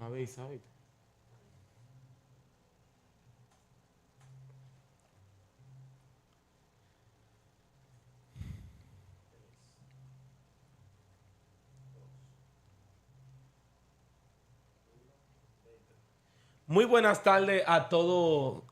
Avisa, ¿viste? Muy buenas tardes a todo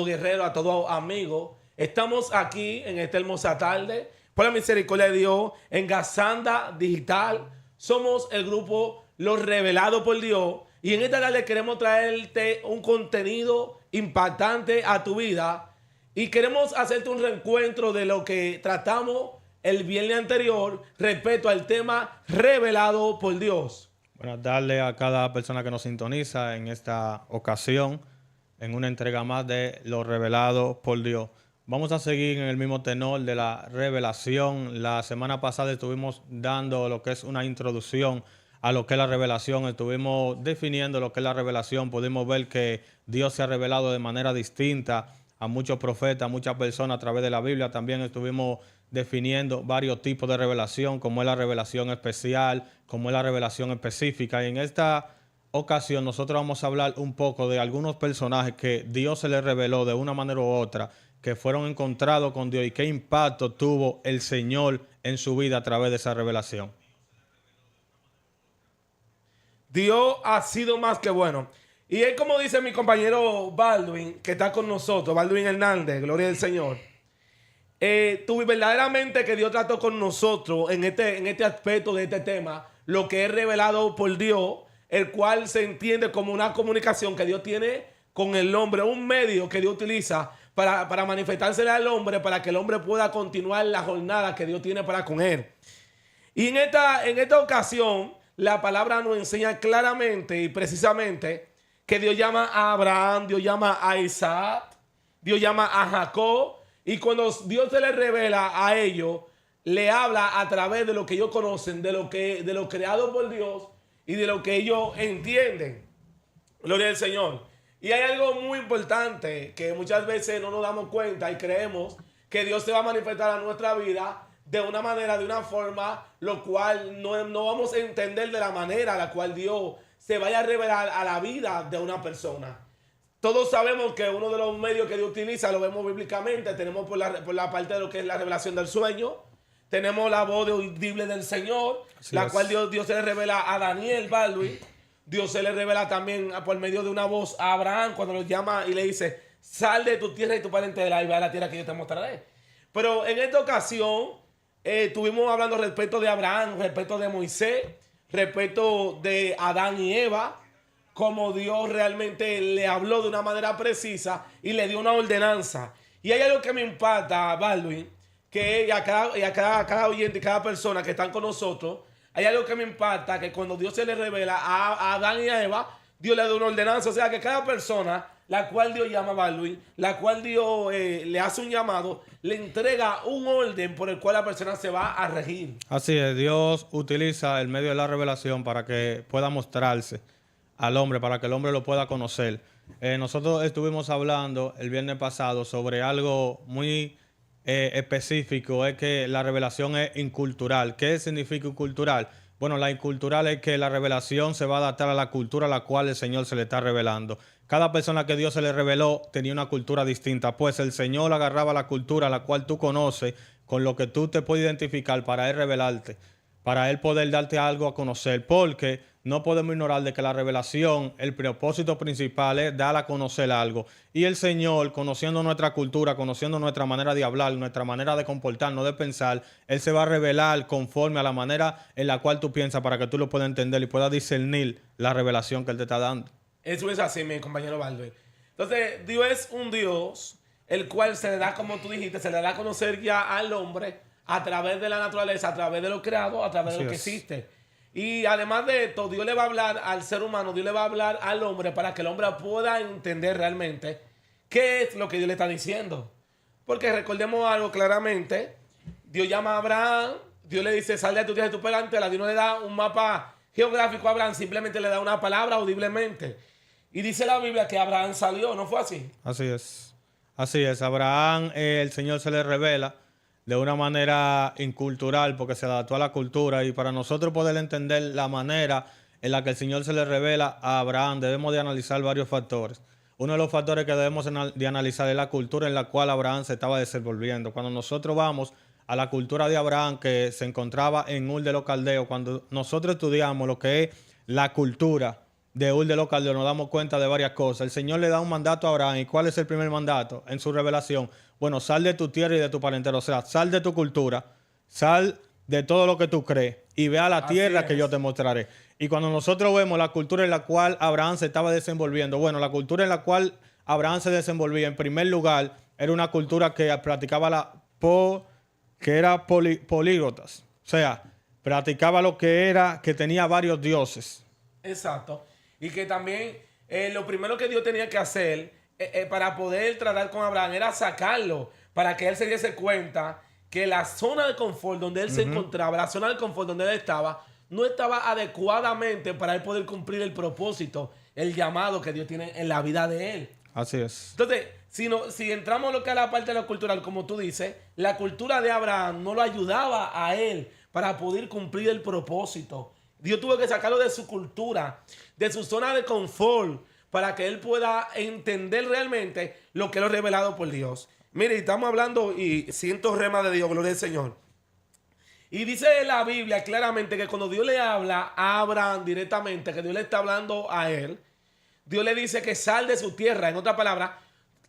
guerrero, a todo amigo. Estamos aquí en esta hermosa tarde, por la misericordia de Dios, en Gazanda Digital. Somos el grupo Los Revelados por Dios. Y en esta tarde queremos traerte un contenido impactante a tu vida. Y queremos hacerte un reencuentro de lo que tratamos el viernes anterior respecto al tema revelado por Dios. Buenas tardes a cada persona que nos sintoniza en esta ocasión, en una entrega más de Lo Revelado por Dios. Vamos a seguir en el mismo tenor de la revelación. La semana pasada estuvimos dando lo que es una introducción a lo que es la revelación. Estuvimos definiendo lo que es la revelación. Pudimos ver que Dios se ha revelado de manera distinta a muchos profetas, a muchas personas a través de la Biblia. También estuvimos definiendo varios tipos de revelación, como es la revelación especial, como es la revelación específica. Y en esta ocasión nosotros vamos a hablar un poco de algunos personajes que Dios se les reveló de una manera u otra, que fueron encontrados con Dios y qué impacto tuvo el Señor en su vida a través de esa revelación. Dios ha sido más que bueno. Y es como dice mi compañero Baldwin, que está con nosotros, Baldwin Hernández, gloria al Señor. Verdaderamente que Dios trató con nosotros en este aspecto de este tema, lo que es revelado por Dios, el cual se entiende como una comunicación que Dios tiene con el hombre, un medio que Dios utiliza para manifestársele al hombre, para que el hombre pueda continuar la jornada que Dios tiene para con él. Y en esta ocasión, la palabra nos enseña claramente y precisamente que Dios llama a Abraham, Dios llama a Isaac, Dios llama a Jacob. Y cuando Dios se les revela a ellos, le habla a través de lo que ellos conocen, de lo creado por Dios y de lo que ellos entienden. Gloria al Señor. Y hay algo muy importante que muchas veces no nos damos cuenta y creemos que Dios se va a manifestar a nuestra vida de una manera, de una forma, lo cual no vamos a entender de la manera a la cual Dios se vaya a revelar a la vida de una persona. Todos sabemos que uno de los medios que Dios utiliza, lo vemos bíblicamente, tenemos por la parte de lo que es la revelación del sueño, tenemos la voz audible del Señor, cual Dios se le revela a Daniel Baldwin, Dios se le revela también por medio de una voz a Abraham cuando lo llama y le dice, sal de tu tierra y tu parentela y ve a la tierra que yo te mostraré. Pero en esta ocasión estuvimos hablando respecto de Abraham, respecto de Moisés, respecto de Adán y Eva, como Dios realmente le habló de una manera precisa y le dio una ordenanza. Y hay algo que me impacta, Baldwin, que a cada oyente y cada persona que están con nosotros, hay algo que me impacta, que cuando Dios se le revela a Adán y a Eva, Dios le da una ordenanza. O sea, que cada persona, la cual Dios llama Baldwin, la cual Dios le hace un llamado, le entrega un orden por el cual la persona se va a regir. Así es, Dios utiliza el medio de la revelación para que pueda mostrarse al hombre, para que el hombre lo pueda conocer. Nosotros estuvimos hablando el viernes pasado sobre algo muy específico, es que la revelación es incultural. ¿Qué significa incultural? Bueno, la incultural es que la revelación se va a adaptar a la cultura a la cual el Señor se le está revelando. Cada persona que Dios se le reveló tenía una cultura distinta, pues el Señor agarraba la cultura a la cual tú conoces, con lo que tú te puedes identificar para Él revelarte, para Él poder darte algo a conocer, porque no podemos ignorar de que la revelación, el propósito principal es dar a conocer algo. Y el Señor, conociendo nuestra cultura, conociendo nuestra manera de hablar, nuestra manera de comportarnos, de pensar, Él se va a revelar conforme a la manera en la cual tú piensas para que tú lo puedas entender y puedas discernir la revelación que Él te está dando. Eso es así, mi compañero Baldwin. Entonces, Dios es un Dios, el cual se le da, como tú dijiste, se le da a conocer ya al hombre a través de la naturaleza, a través de lo creado, a través de lo que existe. Y además de esto, Dios le va a hablar al ser humano, Dios le va a hablar al hombre para que el hombre pueda entender realmente qué es lo que Dios le está diciendo. Porque recordemos algo claramente, Dios llama a Abraham, Dios le dice, sal de tu tierra y tu parentela, Dios no le da un mapa geográfico a Abraham, simplemente le da una palabra audiblemente. Y dice la Biblia que Abraham salió, ¿no fue así? Así es. Así es. Abraham, el Señor se le revela de una manera incultural porque se adaptó a la cultura y para nosotros poder entender la manera en la que el Señor se le revela a Abraham, debemos de analizar varios factores. Uno de los factores que debemos de analizar es la cultura en la cual Abraham se estaba desenvolviendo. Cuando nosotros vamos a la cultura de Abraham que se encontraba en Ur de los Caldeos, cuando nosotros estudiamos lo que es la cultura de Ur de los Caldeos, nos damos cuenta de varias cosas. El Señor le da un mandato a Abraham. ¿Y cuál es el primer mandato en su revelación? Bueno, sal de tu tierra y de tu parentela. O sea, sal de tu cultura, sal de todo lo que tú crees y ve a la tierra que yo te mostraré. Y cuando nosotros vemos la cultura en la cual Abraham se estaba desenvolviendo, bueno, la cultura en la cual Abraham se desenvolvía, en primer lugar, era una cultura que practicaba políglotas. O sea, practicaba lo que era, que tenía varios dioses. Exacto. Y que también lo primero que Dios tenía que hacer para poder tratar con Abraham era sacarlo, para que él se diese cuenta que la zona de confort donde él se encontraba, la zona de confort donde él estaba, no estaba adecuadamente para él poder cumplir el propósito, el llamado que Dios tiene en la vida de él. Así es. Entonces, si entramos en lo que es la parte de la cultural, como tú dices, la cultura de Abraham no lo ayudaba a él para poder cumplir el propósito. Dios tuvo que sacarlo de su cultura, de su zona de confort, para que él pueda entender realmente lo que es lo revelado por Dios. Mire, estamos hablando y siento rema de Dios, gloria al Señor. Y dice la Biblia claramente que cuando Dios le habla a Abraham directamente, que Dios le está hablando a él, Dios le dice que sal de su tierra. En otras palabras,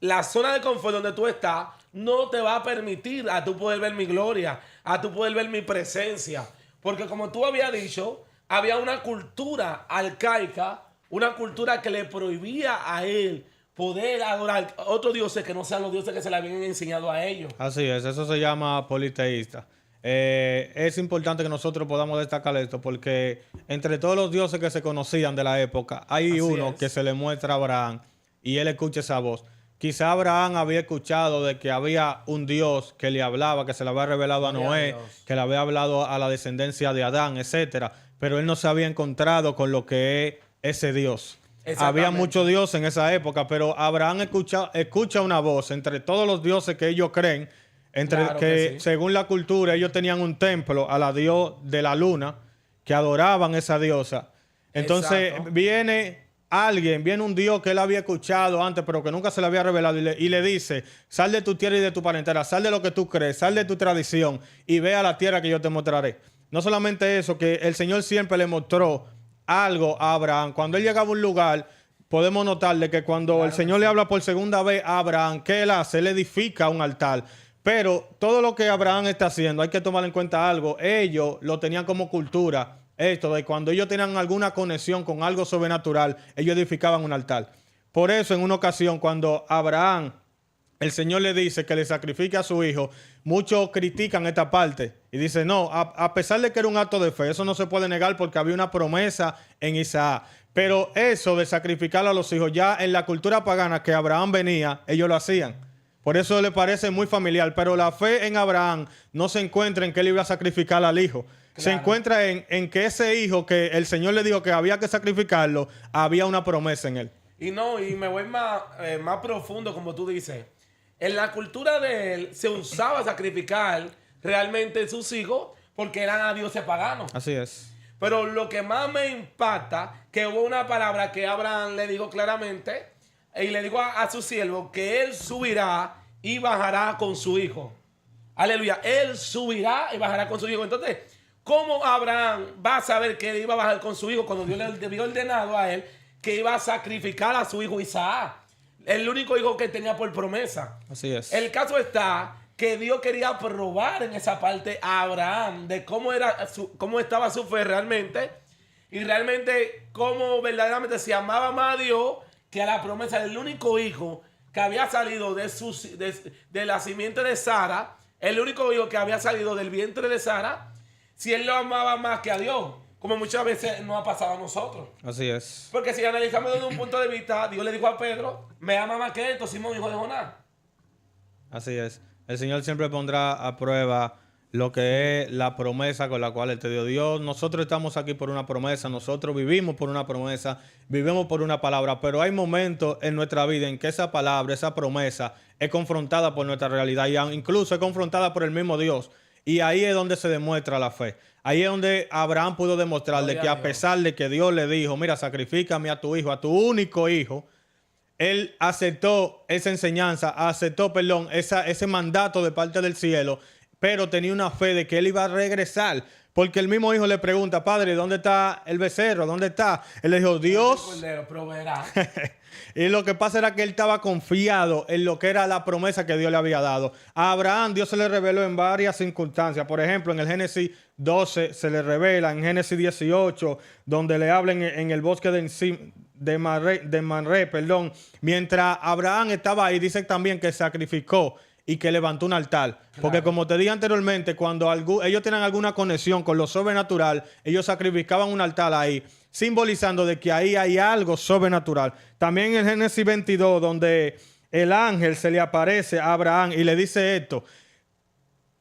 la zona de confort donde tú estás no te va a permitir a tú poder ver mi gloria, a tú poder ver mi presencia. Porque como tú habías dicho, había una cultura arcaica, una cultura que le prohibía a él poder adorar otros dioses que no sean los dioses que se le habían enseñado a ellos. Así es, eso se llama politeísta. Es importante que nosotros podamos destacar esto porque entre todos los dioses que se conocían de la época, hay Así uno es. que se le muestra a Abraham y él escucha esa voz. Quizá Abraham había escuchado de que había un Dios que le hablaba, que se le había revelado a Noé, que le había hablado a la descendencia de Adán, etcétera, pero él no se había encontrado con lo que es ese Dios. Había muchos dioses en esa época, pero Abraham escucha una voz entre todos los dioses que ellos creen, Claro que sí. según la cultura ellos tenían un templo a la dios de la luna, que adoraban a esa diosa. Entonces Exacto. viene un Dios que él había escuchado antes, pero que nunca se le había revelado, y le dice, sal de tu tierra y de tu parentela, sal de lo que tú crees, sal de tu tradición y ve a la tierra que yo te mostraré. No solamente eso, que el Señor siempre le mostró algo a Abraham. Cuando él llegaba a un lugar, podemos notarle que cuando el Señor le habla por segunda vez a Abraham, ¿qué él hace? Él edifica un altar. Pero todo lo que Abraham está haciendo, hay que tomar en cuenta algo. Ellos lo tenían como cultura. Esto de cuando ellos tenían alguna conexión con algo sobrenatural, ellos edificaban un altar. Por eso, en una ocasión, cuando Abraham, el Señor le dice que le sacrifique a su hijo, muchos critican esta parte y dicen, no, a pesar de que era un acto de fe, eso no se puede negar porque había una promesa en Isaac. Pero eso de sacrificar a los hijos, ya en la cultura pagana que Abraham venía, ellos lo hacían. Por eso le parece muy familiar. Pero la fe en Abraham no se encuentra en que él iba a sacrificar al hijo. Claro. Se encuentra en que ese hijo que el Señor le dijo que había que sacrificarlo, había una promesa en él. Y me voy más profundo, como tú dices. En la cultura de él se usaba sacrificar realmente sus hijos porque eran a dioses paganos. Así es. Pero lo que más me impacta, que hubo una palabra que Abraham le dijo claramente, y le dijo a su siervo que él subirá y bajará con su hijo. Aleluya. Él subirá y bajará con su hijo. Entonces, ¿cómo Abraham va a saber que él iba a bajar con su hijo cuando Dios le había ordenado a él que iba a sacrificar a su hijo Isaac? El único hijo que tenía por promesa. Así es. El caso está que Dios quería probar en esa parte a Abraham de cómo estaba su fe realmente y realmente cómo verdaderamente se amaba más a Dios que a la promesa del único hijo que había salido de la simiente de Sara, el único hijo que había salido del vientre de Sara, si él lo amaba más que a Dios, como muchas veces nos ha pasado a nosotros. Así es. Porque si analizamos desde un punto de vista, Dios le dijo a Pedro, me ama más que esto, Simón, hijo de Jonás. Así es. El Señor siempre pondrá a prueba lo que es la promesa con la cual Él te dio. Dios, nosotros estamos aquí por una promesa, nosotros vivimos por una promesa, vivimos por una palabra, pero hay momentos en nuestra vida en que esa palabra, esa promesa es confrontada por nuestra realidad y incluso es confrontada por el mismo Dios. Y ahí es donde se demuestra la fe. Ahí es donde Abraham pudo demostrarle Gloria que a a Dios. pesar de que Dios le dijo, mira, sacrifícame a tu hijo, a tu único hijo, él aceptó esa enseñanza, aceptó, perdón, ese mandato de parte del cielo, pero tenía una fe de que él iba a regresar. Porque el mismo hijo le pregunta, padre, ¿dónde está el becerro? ¿Dónde está? Él le dijo, El Dios. Cordero proveerá. Y lo que pasa era que él estaba confiado en lo que era la promesa que Dios le había dado. A Abraham Dios se le reveló en varias circunstancias. Por ejemplo, en el Génesis 12 se le revela, en Génesis 18, donde le habla en el bosque de Manré, perdón. Mientras Abraham estaba ahí, dice también que sacrificó y que levantó un altar. Porque como te dije anteriormente, cuando ellos tienen alguna conexión con lo sobrenatural, ellos sacrificaban un altar ahí, simbolizando de que ahí hay algo sobrenatural. También en Génesis 22, donde el ángel se le aparece a Abraham y le dice esto,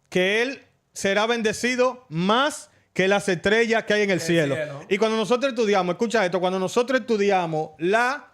que él será bendecido más que las estrellas que hay en el cielo. Y cuando nosotros estudiamos, escucha esto, cuando nosotros estudiamos la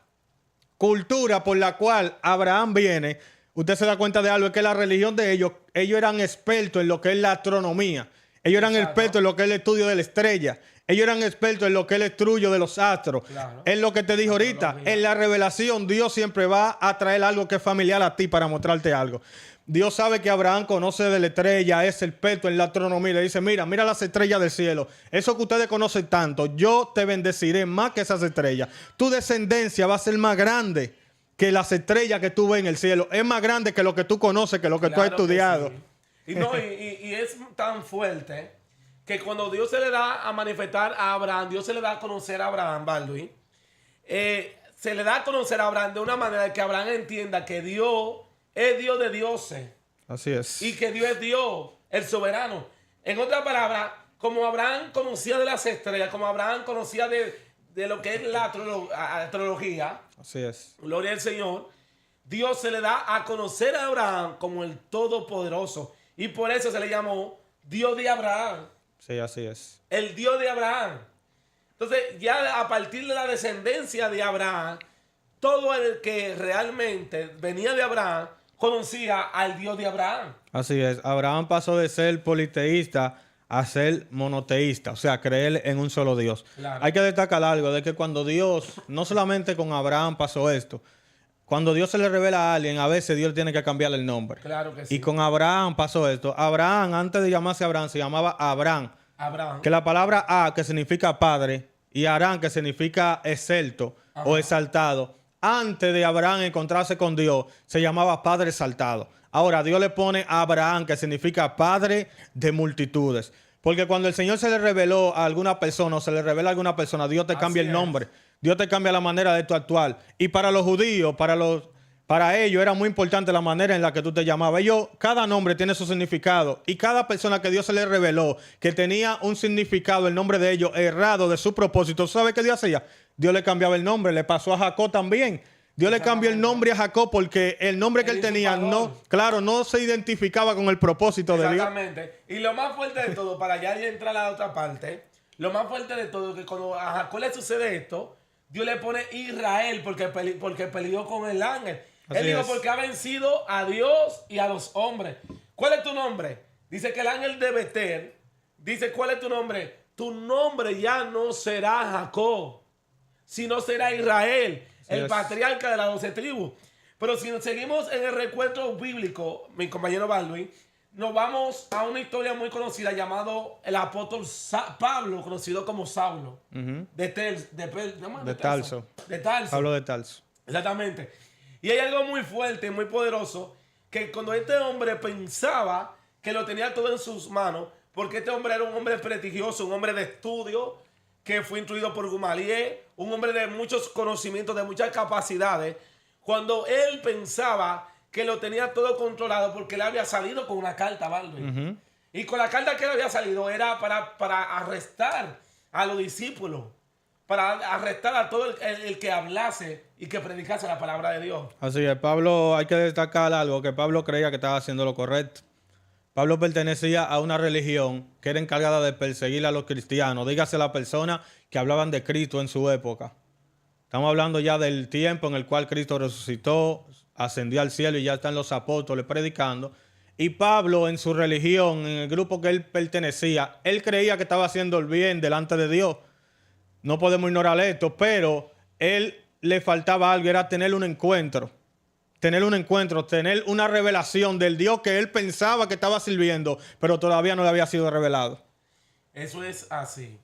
cultura por la cual Abraham viene, usted se da cuenta de algo, es que la religión de ellos eran expertos en lo que es la astronomía. Ellos eran expertos en lo que es el estudio de la estrella. Ellos eran expertos en lo que es el estudio de los astros. Claro. Es lo que te dije ahorita. En la revelación, Dios siempre va a traer algo que es familiar a ti para mostrarte algo. Dios sabe que Abraham conoce de la estrella, es experto en la astronomía. Le dice, mira las estrellas del cielo. Eso que ustedes conocen tanto, yo te bendeciré más que esas estrellas. Tu descendencia va a ser más grande que las estrellas que tú ves en el cielo. Es más grande que lo que tú conoces, que lo que tú has estudiado. Sí. Y es tan fuerte que cuando Dios se le da a manifestar a Abraham, Dios se le da a conocer a Abraham, Baldwin, se le da a conocer a Abraham de una manera que Abraham entienda que Dios es Dios de dioses. Así es. Y que Dios es Dios, el soberano. En otras palabras, como Abraham conocía de las estrellas, como Abraham conocía de lo que es la astrología, así es. Gloria al Señor. Dios se le da a conocer a Abraham como el Todopoderoso. Y por eso se le llamó Dios de Abraham. Sí, así es. El Dios de Abraham. Entonces, ya a partir de la descendencia de Abraham, todo el que realmente venía de Abraham conocía al Dios de Abraham. Así es. Abraham pasó de ser politeísta a ser monoteísta, o sea, creer en un solo Dios. Claro. Hay que destacar algo de que cuando Dios, no solamente con Abraham pasó esto, cuando Dios se le revela a alguien, a veces Dios tiene que cambiarle el nombre. Claro que sí. Y con Abraham pasó esto. Abraham, antes de llamarse Abraham, se llamaba Abraham. Que la palabra A, que significa padre, y Arán, que significa exalto o exaltado, antes de Abraham encontrarse con Dios, se llamaba padre exaltado. Ahora, Dios le pone a Abraham, que significa padre de multitudes. Porque cuando el Señor se le reveló a alguna persona o se le revela a alguna persona, Dios te cambia el nombre. Dios te cambia la manera de tu actuar. Y para los judíos, para ellos era muy importante la manera en la que tú te llamabas. Cada nombre tiene su significado. Y cada persona que Dios se le reveló, que tenía un significado, el nombre de ellos, errado de su propósito, ¿sabe qué Dios hacía? Dios le cambiaba el nombre. Le pasó a Jacob también. Dios le cambió el nombre a Jacob porque el nombre que él tenía no se identificaba con el propósito de Dios. Exactamente. Y lo más fuerte de todo, para ya entrar a la otra parte, lo más fuerte de todo es que cuando a Jacob le sucede esto, Dios le pone Israel porque peleó con el ángel. Él dijo, porque ha vencido a Dios y a los hombres. ¿Cuál es tu nombre? Dice que el ángel de Betel dice, ¿cuál es tu nombre? Tu nombre ya no será Jacob, sino será Israel, el patriarca de las 12 tribus. Pero si seguimos en el recuento bíblico, mi compañero Baldwin, nos vamos a una historia muy conocida llamado el apóstol Pablo, conocido como Saulo, de Tarso. Pablo de Tarso. Exactamente. Y hay algo muy fuerte, muy poderoso, que cuando este hombre pensaba que lo tenía todo en sus manos, porque este hombre era un hombre prestigioso, un hombre de estudio, que fue instruido por Gamaliel, un hombre de muchos conocimientos, de muchas capacidades, cuando él pensaba que lo tenía todo controlado porque él había salido con una carta, Baldwin. Y con la carta que él había salido era para arrestar a los discípulos, para arrestar a todo el que hablase y que predicase la palabra de Dios. Así es, Pablo, hay que destacar algo, que Pablo creía que estaba haciendo lo correcto. Pablo pertenecía a una religión que era encargada de perseguir a los cristianos, dígase la persona que hablaban de Cristo en su época. Estamos hablando ya del tiempo en el cual Cristo resucitó, ascendió al cielo y ya están los apóstoles predicando. Y Pablo, en su religión, en el grupo que él pertenecía, él creía que estaba haciendo el bien delante de Dios. No podemos ignorar esto, pero él le faltaba algo, era tener un encuentro, tener una revelación del Dios que él pensaba que estaba sirviendo, pero todavía no le había sido revelado. Eso es así.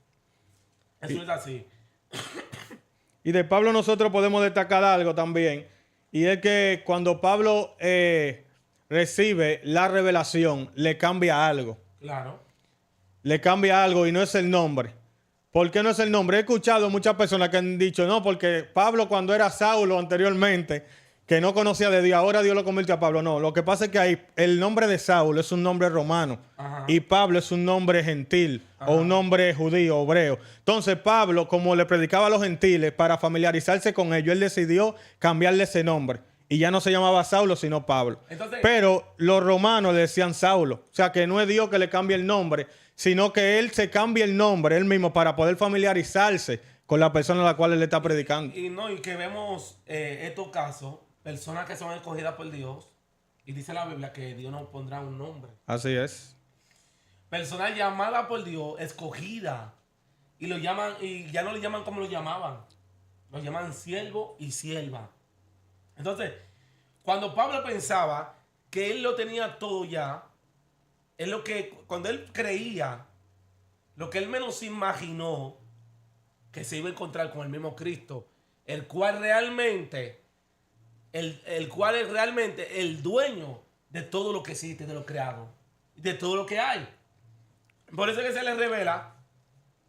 Eso es así. Y de Pablo nosotros podemos destacar algo también, y es que cuando Pablo recibe la revelación, le cambia algo. Claro. Le cambia algo y no es el nombre. ¿Por qué no es el nombre? He escuchado muchas personas que han dicho, no, porque Pablo cuando era Saulo anteriormente, que no conocía de Dios, ahora Dios lo convirtió a Pablo. No, lo que pasa es que ahí el nombre de Saulo es un nombre romano. Ajá. Y Pablo es un nombre gentil. Ajá. O un nombre judío, hebreo. Entonces Pablo, como le predicaba a los gentiles para familiarizarse con ellos, él decidió cambiarle ese nombre. Y ya no se llamaba Saulo, sino Pablo. Entonces, pero los romanos le decían Saulo. O sea, que no es Dios que le cambie el nombre, sino que él se cambia el nombre él mismo para poder familiarizarse con la persona a la cual él le está predicando. Y que vemos estos casos, personas que son escogidas por Dios, y dice la Biblia que Dios nos pondrá un nombre. Así es. Personas llamadas por Dios, escogidas, y lo llaman, y ya no le llaman como lo llamaban. Lo llaman siervo y sierva. Entonces, cuando Pablo pensaba que él lo tenía todo ya, es lo que, cuando él creía, lo que él menos imaginó, que se iba a encontrar con el mismo Cristo, el cual realmente, el cual es realmente el dueño de todo lo que existe, de lo creado, de todo lo que hay. Por eso es que se le revela,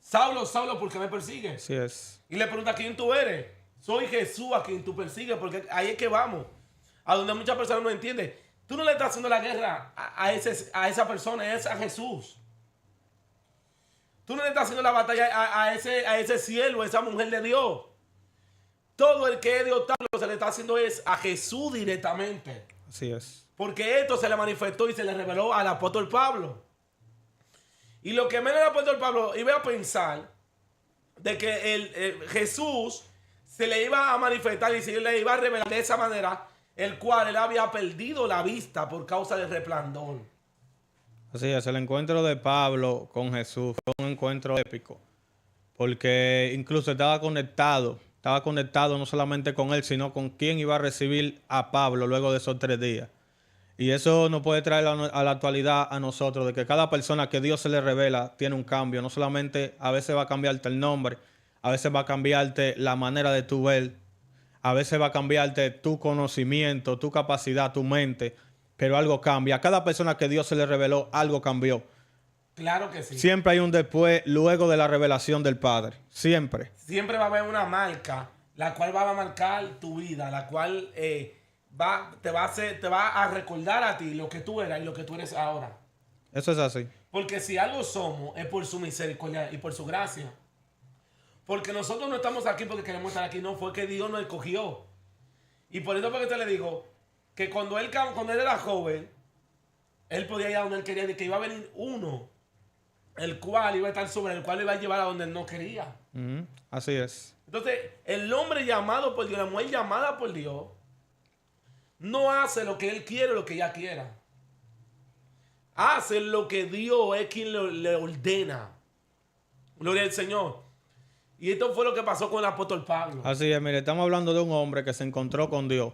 Saulo, Saulo, ¿por qué me persigues? Así es. Y le pregunta, ¿quién tú eres? Soy Jesús a quien tú persigues, porque ahí es que vamos. A donde muchas personas no entienden. Tú no le estás haciendo la guerra a esa persona, es a Jesús. Tú no le estás haciendo la batalla a ese cielo, a esa mujer de Dios. Todo el que es de Dios se le está haciendo es a Jesús directamente. Así es. Porque esto se le manifestó y se le reveló al apóstol Pablo. Y lo que menos el apóstol Pablo iba a pensar de que Jesús se le iba a manifestar y se le iba a revelar de esa manera, el cual él había perdido la vista por causa del resplandor. Así es, el encuentro de Pablo con Jesús fue un encuentro épico, porque incluso estaba conectado no solamente con él, sino con quien iba a recibir a Pablo luego de esos 3 días. Y eso nos puede traer a la actualidad a nosotros, de que cada persona que Dios se le revela tiene un cambio. No solamente a veces va a cambiarte el nombre, a veces va a cambiarte la manera de tu ver, a veces va a cambiarte tu conocimiento, tu capacidad, tu mente, pero algo cambia. A cada persona que Dios se le reveló, algo cambió. Claro que sí. Siempre hay un después, luego de la revelación del Padre. Siempre. Siempre va a haber una marca, la cual va a marcar tu vida, la cual te va a recordar a ti lo que tú eras y lo que tú eres ahora. Eso es así. Porque si algo somos, es por su misericordia y por su gracia. Porque nosotros no estamos aquí porque queremos estar aquí, no, fue que Dios nos escogió. Y por eso porque te le digo que cuando él era joven, él podía ir a donde él quería, de que iba a venir uno, el cual iba a estar sobre el cual iba a llevar a donde él no quería. Así es. Entonces, el hombre llamado por Dios, la mujer llamada por Dios, no hace lo que él quiere o lo que ella quiera. Hace lo que Dios es quien le ordena. Gloria al Señor. Y esto fue lo que pasó con el apóstol Pablo. Así es, mire, estamos hablando de un hombre que se encontró con Dios.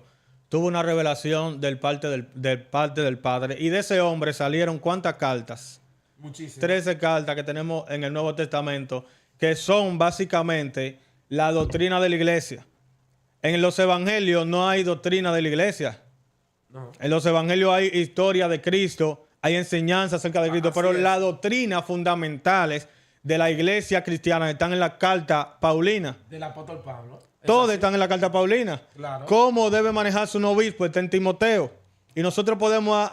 Tuvo una revelación del parte del Padre. Y de ese hombre salieron ¿cuántas cartas? Muchísimas. 13 cartas que tenemos en el Nuevo Testamento, que son básicamente la doctrina de la iglesia. En los evangelios no hay doctrina de la iglesia. No. En los evangelios hay historia de Cristo, hay enseñanza acerca de Cristo, pero las doctrinas fundamentales de la iglesia cristiana están en la carta Paulina. Del apóstol Pablo. Todos están en la carta Paulina. Claro. ¿Cómo debe manejarse un obispo? Está en Timoteo. Y nosotros podemos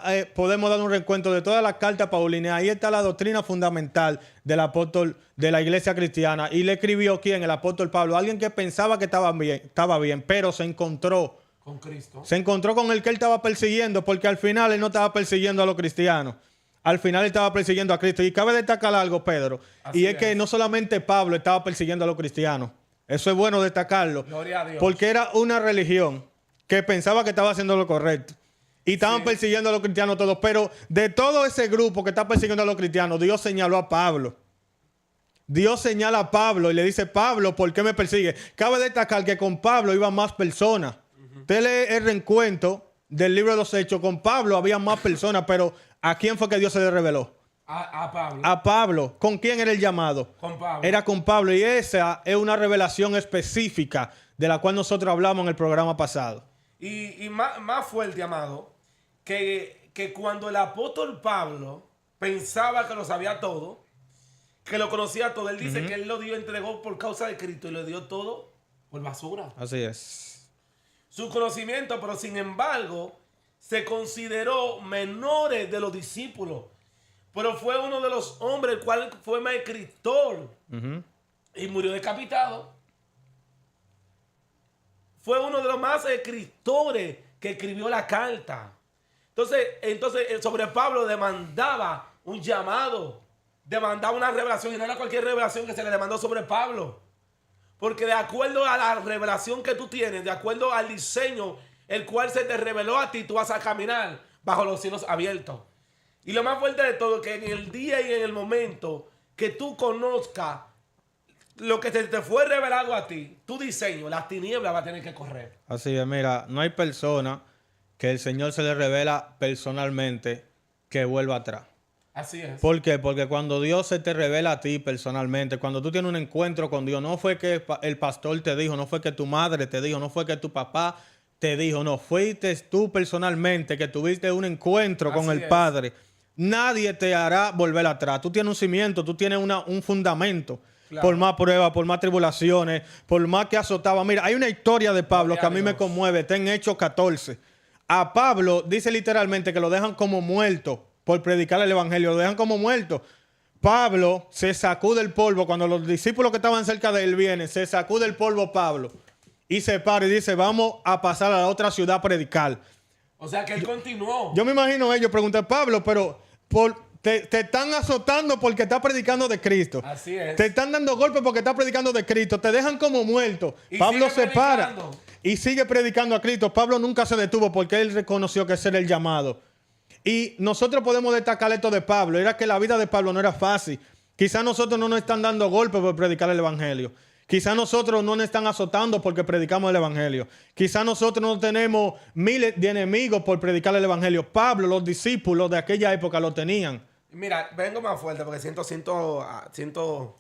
dar un recuento de todas las cartas Paulinas. Ahí está la doctrina fundamental del apóstol de la iglesia cristiana. Y le escribió ¿quién? El apóstol Pablo. Alguien que pensaba que estaba bien, pero se encontró con Cristo. Se encontró con el que él estaba persiguiendo, porque al final él no estaba persiguiendo a los cristianos. Al final él estaba persiguiendo a Cristo. Y cabe destacar algo, Pedro. Y es que no solamente Pablo estaba persiguiendo a los cristianos. Eso es bueno destacarlo. Gloria a Dios. Porque era una religión que pensaba que estaba haciendo lo correcto. Y estaban Sí. persiguiendo a los cristianos todos. Pero de todo ese grupo que está persiguiendo a los cristianos, Dios señaló a Pablo. Dios señala a Pablo y le dice, Pablo, ¿por qué me persigue? Cabe destacar que con Pablo iban más personas. Usted lee el reencuentro del libro de los Hechos. Con Pablo había más personas, pero ¿a quién fue que Dios se le reveló? A Pablo. A Pablo. ¿Con quién era el llamado? Con Pablo. Era con Pablo. Y esa es una revelación específica de la cual nosotros hablamos en el programa pasado. Y más fuerte, amado, que cuando el apóstol Pablo pensaba que lo sabía todo, que lo conocía todo, él dice que él lo dio, entregó por causa de Cristo y lo dio todo por basura. Así es. Su conocimiento, pero sin embargo, se consideró menores de los discípulos. Pero fue uno de los hombres, el cual fue más escritor y murió decapitado. Fue uno de los más escritores que escribió la carta. Entonces sobre Pablo demandaba un llamado, demandaba una revelación, y no era cualquier revelación que se le demandó sobre Pablo. Porque de acuerdo a la revelación que tú tienes, de acuerdo al diseño el cual se te reveló a ti, tú vas a caminar bajo los cielos abiertos. Y lo más fuerte de todo es que en el día y en el momento que tú conozcas lo que se te fue revelado a ti, tu diseño, las tinieblas va a tener que correr. Así es, mira, no hay persona que el Señor se le revela personalmente que vuelva atrás. Así es. ¿Por qué? Porque cuando Dios se te revela a ti personalmente, cuando tú tienes un encuentro con Dios, no fue que el pastor te dijo, no fue que tu madre te dijo, no fue que tu papá te dijo, no, fuiste tú personalmente que tuviste un encuentro con el Padre. Nadie te hará volver atrás. Tú tienes un cimiento, tú tienes un fundamento. Claro. Por más pruebas, por más tribulaciones, por más que azotaba. Mira, hay una historia de Pablo que a mí me conmueve. Está en Hechos 14. A Pablo dice literalmente que lo dejan como muerto por predicar el evangelio. Lo dejan como muerto. Pablo se sacude el polvo. Cuando los discípulos que estaban cerca de él vienen, se sacude el polvo Pablo. Y se para y dice, vamos a pasar a la otra ciudad a predicar. O sea que él continuó. Yo me imagino ellos preguntan, Pablo, pero te están azotando porque estás predicando de Cristo. Así es. Te están dando golpes porque estás predicando de Cristo. Te dejan como muerto. Y Pablo se predicando. para y sigue predicando a Cristo. Pablo nunca se detuvo porque él reconoció que ese era el llamado. Y nosotros podemos destacar esto de Pablo. Era que la vida de Pablo no era fácil. Quizás nosotros no nos están dando golpes por predicar el evangelio. Quizás nosotros no nos están azotando porque predicamos el evangelio. Quizás nosotros no tenemos miles de enemigos por predicar el evangelio. Pablo, los discípulos de aquella época lo tenían. Mira, vengo más fuerte porque siento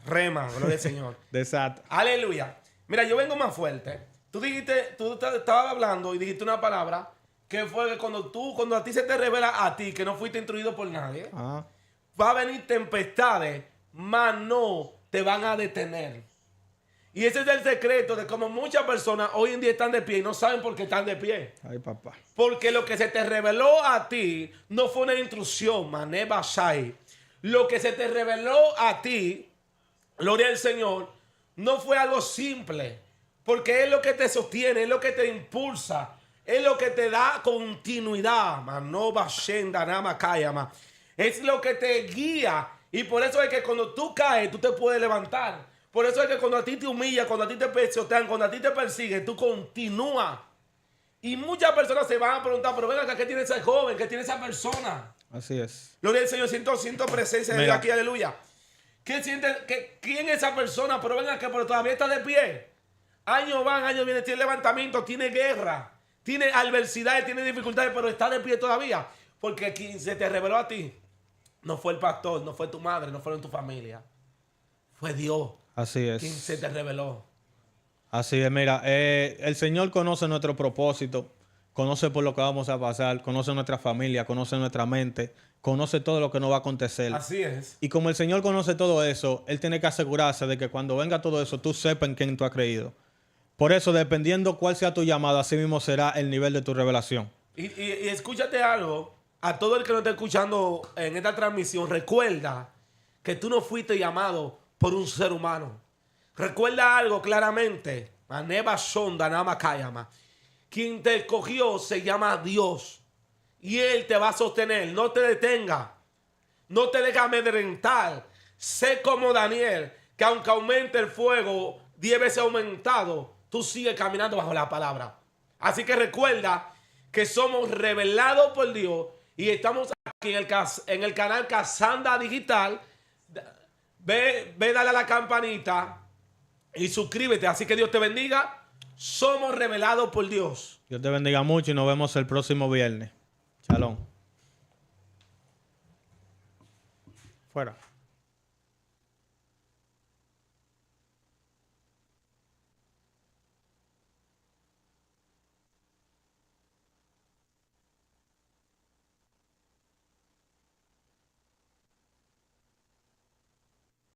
rema, gloria al Señor. Exacto. Aleluya. Mira, yo vengo más fuerte. Tú estabas hablando y dijiste una palabra que fue que cuando a ti se te revela a ti que no fuiste instruido por nadie, va a venir tempestades, mas no te van a detener. Y ese es el secreto de cómo muchas personas hoy en día están de pie y no saben por qué están de pie. Ay, papá. Porque lo que se te reveló a ti no fue una instrucción, mané bashai. Lo que se te reveló a ti, gloria al Señor, no fue algo simple. Porque es lo que te sostiene, es lo que te impulsa, es lo que te da continuidad. Mano bashenda nama kayama. Es lo que te guía. Y por eso es que cuando tú caes, tú te puedes levantar. Por eso es que cuando a ti te humilla, cuando a ti te pisotean, cuando a ti te persiguen, tú continúas. Y muchas personas se van a preguntar, pero ven acá, ¿qué tiene ese joven? ¿Qué tiene esa persona? Así es. Gloria al Señor, siento presencia de Dios aquí, aleluya. ¿Quién es esa persona? Pero ven acá, pero todavía está de pie. Años van, años vienen, tiene levantamiento, tiene guerra, tiene adversidades, tiene dificultades, pero está de pie todavía. Porque quien se te reveló a ti no fue el pastor, no fue tu madre, no fueron tu familia. Fue Dios. Así es. Quien se te reveló. Así es, mira, el Señor conoce nuestro propósito, conoce por lo que vamos a pasar, conoce nuestra familia, conoce nuestra mente, conoce todo lo que nos va a acontecer. Así es. Y como el Señor conoce todo eso, Él tiene que asegurarse de que cuando venga todo eso, tú sepas en quién tú has creído. Por eso, dependiendo cuál sea tu llamado, así mismo será el nivel de tu revelación. Y escúchate algo, a todo el que nos está escuchando en esta transmisión, recuerda que tú no fuiste llamado por un ser humano. Recuerda algo claramente. Maneba Shonda Nama Kayama. Quien te escogió se llama Dios. Y Él te va a sostener. No te detenga. No te dejes amedrentar. Sé como Daniel, que aunque aumente el fuego 10 veces aumentado, tú sigues caminando bajo la palabra. Así que recuerda que somos revelados por Dios y estamos aquí en el canal Casanda Digital. Ve, dale a la campanita y suscríbete. Así que Dios te bendiga. Somos revelados por Dios. Dios te bendiga mucho y nos vemos el próximo viernes. Shalom. Fuera.